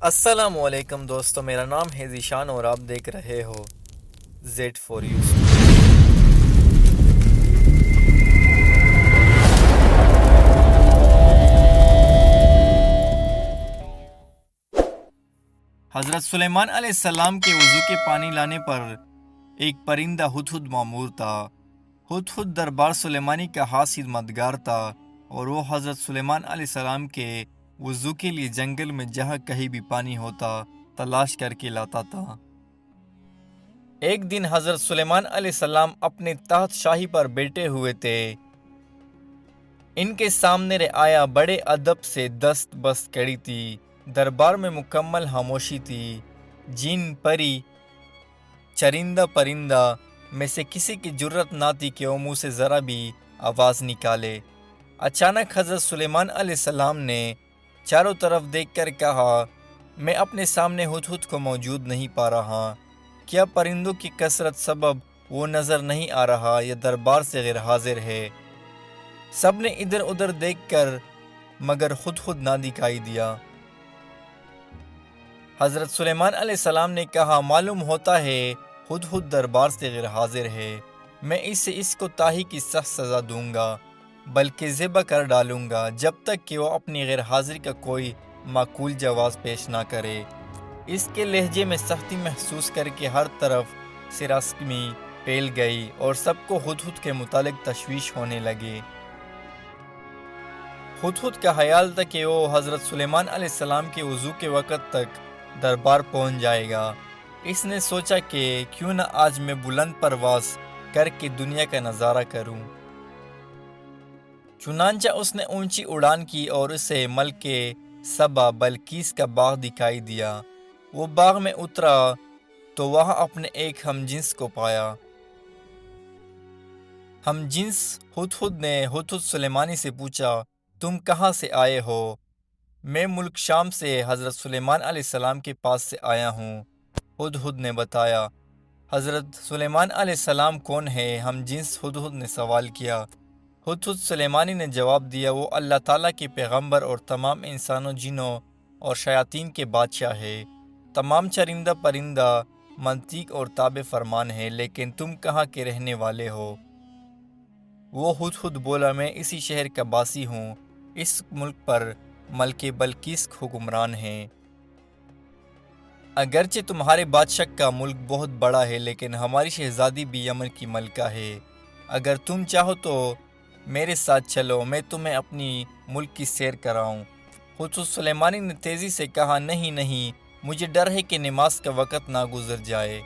السلام علیکم دوستو، میرا نام ہے ذیشان اور آپ دیکھ رہے ہو زیڈ فور یو۔ حضرت سلیمان علیہ السلام کے وضو کے پانی لانے پر ایک پرندہ ہدہد مامور تھا۔ ہدہد دربار سلیمانی کا خاص مددگار تھا اور وہ حضرت سلیمان علیہ السلام کے وضو کے لیے جنگل میں جہاں کہیں بھی پانی ہوتا تلاش کر کے لاتا تھا۔ ایک دن حضرت سلیمان علیہ السلام اپنے تخت شاہی پر بیٹھے ہوئے تھے۔ ان کے سامنے رعایا بڑے ادب سے دست بست کھڑی تھی۔ دربار میں مکمل خاموشی تھی۔ جن پری چرندہ پرندہ میں سے کسی کی جرت نہ تھی کہ وہ منہ سے ذرا بھی آواز نکالے۔ اچانک حضرت سلیمان علیہ السلام نے چاروں طرف دیکھ کر کہا، میں اپنے سامنے ہدہد کو موجود نہیں پا رہا۔ کیا پرندوں کی کثرت سبب وہ نظر نہیں آ رہا یا دربار سے غیر حاضر ہے؟ سب نے ادھر ادھر دیکھ کر مگر ہدہد نہ دکھائی دیا۔ حضرت سلیمان علیہ السلام نے کہا، معلوم ہوتا ہے ہدہد دربار سے غیر حاضر ہے۔ میں اسے اس کو تاہی کی سخت سزا دوں گا، بلکہ ذبح کر ڈالوں گا جب تک کہ وہ اپنی غیر حاضری کا کوئی معقول جواز پیش نہ کرے۔ اس کے لہجے میں سختی محسوس کر کے ہر طرف سراسیمی پھیل گئی اور سب کو ہدہد کے متعلق تشویش ہونے لگے۔ ہدہد کا خیال تھا کہ وہ حضرت سلیمان علیہ السلام کے وضو کے وقت تک دربار پہنچ جائے گا۔ اس نے سوچا کہ کیوں نہ آج میں بلند پرواز کر کے دنیا کا نظارہ کروں۔ چنانچہ اس نے اونچی اڑان کی اور اسے ملک سبا بلقیس کا باغ دکھائی دیا۔ وہ باغ میں اترا تو وہاں اپنے ایک ہم جنس کو پایا۔ ہم جنس ہدہد نے ہدہد سلیمانی سے پوچھا، تم کہاں سے آئے ہو؟ میں ملک شام سے حضرت سلیمان علیہ السلام کے پاس سے آیا ہوں، ہدہد نے بتایا۔ حضرت سلیمان علیہ السلام کون ہے؟ ہم جنس ہدہد نے سوال کیا۔ ہدہد سلیمانی نے جواب دیا، وہ اللہ تعالیٰ کے پیغمبر اور تمام انسانوں، جنوں اور شیاطین کے بادشاہ ہے۔ تمام چرندہ پرندہ منطق اور تابع فرمان ہے، لیکن تم کہاں کے رہنے والے ہو؟ وہ ہدہد بولا، میں اسی شہر کا باسی ہوں۔ اس ملک پر ملک بلقیس حکمران ہیں۔ اگرچہ تمہارے بادشاہ کا ملک بہت بڑا ہے، لیکن ہماری شہزادی بھی یمن کی ملکہ ہے۔ اگر تم چاہو تو میرے ساتھ چلو، میں تمہیں اپنی ملک کی سیر کراؤں۔ ہدہد سلیمانی نے تیزی سے کہا، نہیں نہیں، مجھے ڈر ہے کہ نماز کا وقت نہ گزر جائے،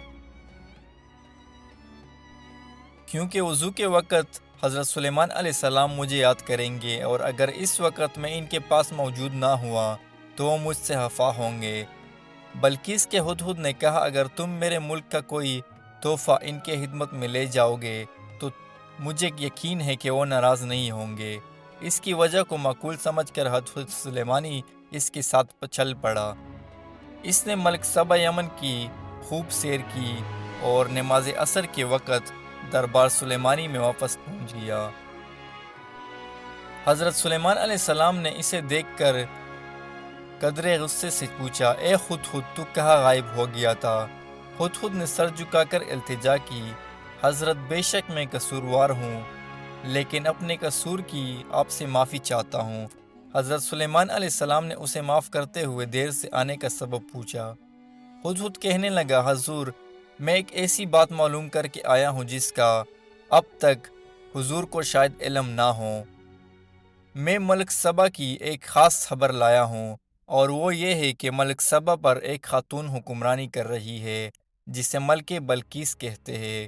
کیونکہ وضو کے وقت حضرت سلیمان علیہ السلام مجھے یاد کریں گے، اور اگر اس وقت میں ان کے پاس موجود نہ ہوا تو وہ مجھ سے خفا ہوں گے۔ بلقیس کے ہدہد نے کہا، اگر تم میرے ملک کا کوئی تحفہ ان کے خدمت میں لے جاؤ گے تو مجھے یقین ہے کہ وہ ناراض نہیں ہوں گے۔ اس کی وجہ کو معقول سمجھ کر ہدہد سلیمانی اس کے ساتھ چل پڑا۔ اس نے ملک سبا یمن کی خوب سیر کی اور نماز عصر کے وقت دربار سلیمانی میں واپس پہنچ گیا۔ حضرت سلیمان علیہ السلام نے اسے دیکھ کر قدرے غصے سے پوچھا، اے ہدہد، تو کہاں غائب ہو گیا تھا؟ ہدہد نے سر جھکا کر التجا کی، حضرت بے شک میں قصوروار ہوں، لیکن اپنے قصور کی آپ سے معافی چاہتا ہوں۔ حضرت سلیمان علیہ السلام نے اسے معاف کرتے ہوئے دیر سے آنے کا سبب پوچھا۔ ہدہد کہنے لگا، حضور، میں ایک ایسی بات معلوم کر کے آیا ہوں جس کا اب تک حضور کو شاید علم نہ ہو۔ میں ملک سبا کی ایک خاص خبر لایا ہوں، اور وہ یہ ہے کہ ملک سبا پر ایک خاتون حکمرانی کر رہی ہے جسے ملک بلقیس کہتے ہیں۔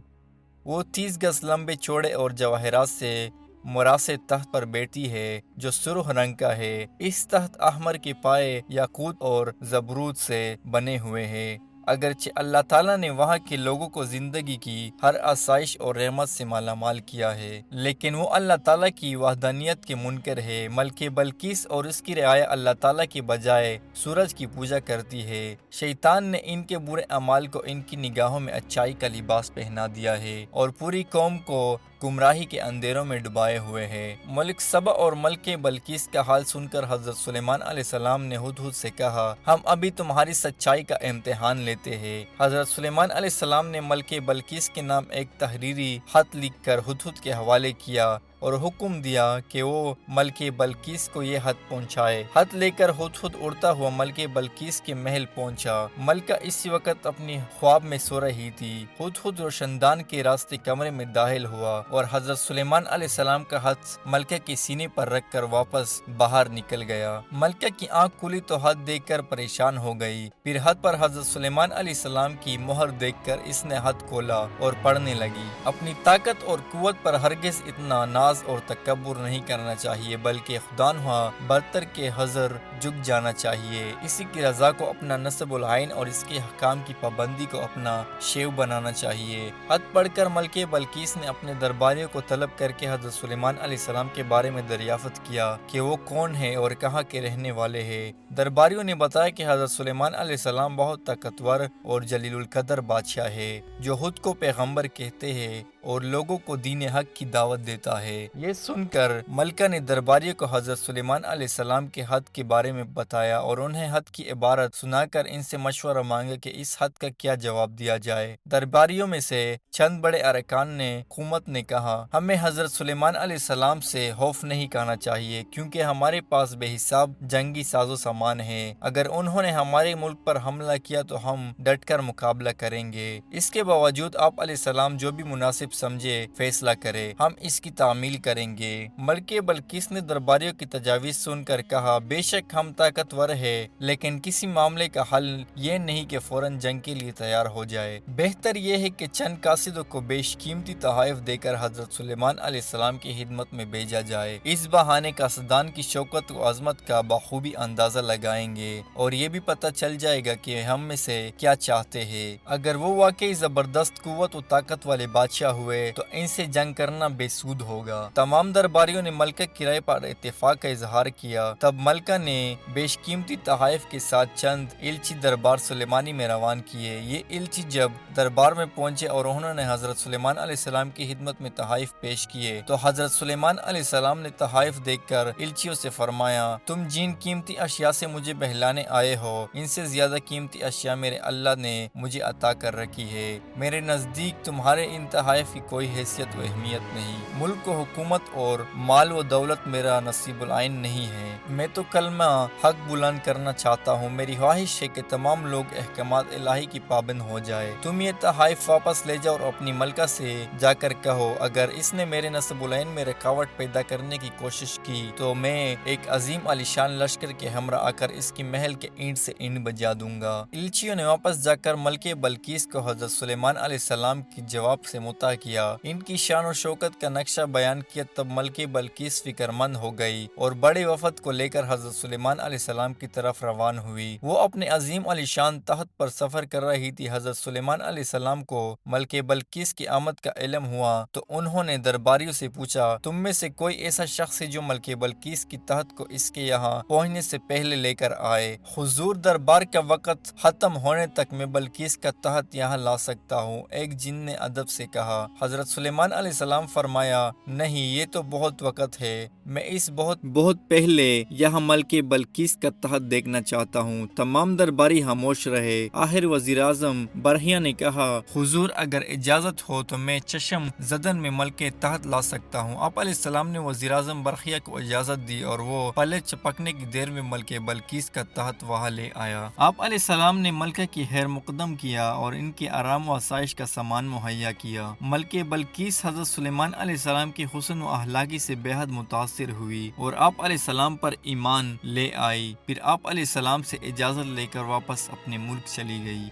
وہ 30 گز لمبے چوڑے اور جواہرات سے مرصع تخت پر بیٹھی ہے جو سرخ رنگ کا ہے۔ اس تخت احمر کے پائے یاقوت اور زبرود سے بنے ہوئے ہیں۔ اگرچہ اللہ تعالیٰ نے وہاں کے لوگوں کو زندگی کی ہر آسائش اور رحمت سے مالا مال کیا ہے، لیکن وہ اللہ تعالیٰ کی وحدانیت کے منکر ہے۔ ملکہ بلقیس اور اس کی رعایا اللہ تعالیٰ کے بجائے سورج کی پوجا کرتی ہے۔ شیطان نے ان کے برے اعمال کو ان کی نگاہوں میں اچائی کا لباس پہنا دیا ہے اور پوری قوم کو گمراہی کے اندھیروں میں ڈبائے ہوئے ہے۔ ملک سبا اور ملکہ بلقیس کا حال سن کر حضرت سلیمان علیہ السلام نے ہدہد سے کہا، ہم ابھی تمہاری سچائی کا امتحان لیتے ہیں۔ حضرت سلیمان علیہ السلام نے ملکہ بلقیس کے نام ایک تحریری خط لکھ کر ہدہد کے حوالے کیا اور حکم دیا کہ وہ ملکہ بلقیس کو یہ خط پہنچائے۔ خط لے کر ہدہد اڑتا ہوا ملکہ بلقیس کے محل پہنچا۔ ملکہ اسی وقت اپنی خواب میں سو رہی تھی۔ ہدہد روشندان کے راستے کمرے میں داخل ہوا اور حضرت سلیمان علیہ السلام کا خط ملکہ کے سینے پر رکھ کر واپس باہر نکل گیا۔ ملکہ کی آنکھ کھلی تو خط دیکھ کر پریشان ہو گئی۔ پھر خط پر حضرت سلیمان علیہ السلام کی مہر دیکھ کر اس نے خط کھولا اور پڑھنے لگی۔ اپنی طاقت اور قوت پر ہرگز اتنا ناز اور تکبر نہیں کرنا چاہیے، بلکہ خداوند برتر کے حضر جھک جانا چاہیے۔ اسی کی رضا کو اپنا نصب العین اور اس کے حکام کی پابندی کو اپنا شیو بنانا چاہیے۔ خط پڑھ کر ملکہ بلقیس نے اپنے درباریوں کو طلب کر کے حضرت سلیمان علیہ السلام کے بارے میں دریافت کیا کہ وہ کون ہے اور کہاں کے رہنے والے ہیں۔ درباریوں نے بتایا کہ حضرت سلیمان علیہ السلام بہت طاقتور اور جلیل القدر بادشاہ ہے، جو خود کو پیغمبر کہتے ہیں اور لوگوں کو دین حق کی دعوت دیتا ہے۔ یہ سن کر ملکہ نے درباریوں کو حضرت سلیمان علیہ السلام کے خط کے بارے میں بتایا اور انہیں خط کی عبارت سنا کر ان سے مشورہ مانگا کہ اس خط کا کیا جواب دیا جائے۔ درباریوں میں سے چند بڑے ارکان نے حکومت نے کہا، ہمیں حضرت سلیمان علیہ السلام سے خوف نہیں کرنا چاہیے، کیونکہ ہمارے پاس بے حساب جنگی ساز و سامان ہے۔ اگر انہوں نے ہمارے ملک پر حملہ کیا تو ہم ڈٹ کر مقابلہ کریں گے۔ اس کے باوجود آپ علیہ السلام جو بھی مناسب سمجھے فیصلہ کرے، ہم اس کی تعمیل کریں گے۔ ملکہ بلقیس نے درباریوں کی تجاویز سن کر کہا، بے شک ہم طاقتور ہیں، لیکن کسی معاملے کا حل یہ نہیں کہ فوراً جنگ کے لیے تیار ہو جائے۔ بہتر یہ ہے کہ چند قاصدوں کو بیش قیمتی تحائف دے کر حضرت سلیمان علیہ السلام کی خدمت میں بھیجا جائے۔ اس بہانے قاصدان کی شوکت و عظمت کا بخوبی اندازہ لگائیں گے اور یہ بھی پتہ چل جائے گا کہ ہم میں سے کیا چاہتے ہیں۔ اگر وہ واقعی زبردست قوت و طاقت والے بادشاہ ہوئے تو ان سے جنگ کرنا بے سود ہوگا۔ تمام درباریوں نے ملکہ کی رائے پر اتفاق کا اظہار کیا۔ تب ملکہ نے بیش قیمتی تحائف کے ساتھ چند الچی دربار سلیمانی میں روان کیے۔ یہ الچی جب دربار میں پہنچے اور انہوں نے حضرت سلیمان علیہ السلام کی خدمت میں تحائف پیش کیے تو حضرت سلیمان علیہ السلام نے تحائف دیکھ کر الچیوں سے فرمایا، تم جن قیمتی اشیاء سے مجھے بہلانے آئے ہو، ان سے زیادہ قیمتی اشیاء میرے اللہ نے مجھے عطا کر رکھی ہے۔ میرے نزدیک تمہارے ان تحائف کی کوئی حیثیت و اہمیت نہیں۔ ملک و حکومت اور مال و دولت میرا نصیب العین نہیں ہے۔ میں تو کلمہ حق بلند کرنا چاہتا ہوں۔ میری خواہش ہے کہ تمام لوگ احکامات الہی کی پابند ہو جائے۔ تم یہ تحائف واپس لے جاؤ اور اپنی ملکہ سے جا کر کہو، اگر اس نے میرے نصب العین میں رکاوٹ پیدا کرنے کی کوشش کی تو میں ایک عظیم عالیشان لشکر کے ہمراہ آ کر اس کی محل کے اینٹ سے اینٹ بجا دوں گا۔ الچیوں نے واپس جا کر ملکہ بلقیس کو حضرت سلیمان علیہ السلام کی جواب سے مطلع کیا، ان کی شان و شوکت کا نقشہ بیان کیا۔ تب ملکہ بلقیس فکر مند ہو گئی اور بڑے وفد کو لے کر حضرت سلیمان علیہ السلام کی طرف روان ہوئی۔ وہ اپنے عظیم عالیشان تخت پر سفر کر رہی تھی۔ حضرت سلیمان علیہ السلام کو ملکہ بلقیس کی آمد کا علم ہوا تو انہوں نے درباریوں سے پوچھا، تم میں سے کوئی ایسا شخص ہے جو ملکہ بلقیس کی تخت کو اس کے یہاں پہنچنے سے پہلے لے کر آئے؟ حضور، دربار کا وقت ختم ہونے تک میں بلقیس کا تخت یہاں لا سکتا ہوں، ایک جن نے ادب سے کہا۔ حضرت سلیمان علیہ السلام فرمایا، نہیں، یہ تو بہت وقت ہے، میں اس بہت پہلے یہاں ملکہ بلقیس کا تخت دیکھنا چاہتا ہوں۔ تمام درباری خاموش رہے۔ آخر وزیر اعظم برہیا نے کہا، حضور، اگر اجازت ہو تو میں چشم زدن میں ملکہ تخت لا سکتا ہوں۔ آپ علیہ السلام نے وزیر اعظم برہیا کو اجازت دی اور وہ پلے چپکنے کی دیر میں ملکہ بلقیس کا تخت وہاں لے آیا۔ آپ علیہ السلام نے ملکہ کی خیر مقدم کیا اور ان کے آرام و آسائش کا سامان مہیا کیا۔ ملکہ بلقیس حضرت سلیمان علیہ السلام کی حسن و اخلاقی سے بے حد متاثر ہوئی اور آپ علیہ السلام پر ایمان لے آئی۔ پھر آپ علیہ السلام سے اجازت لے کر واپس اپنے ملک چلی گئی۔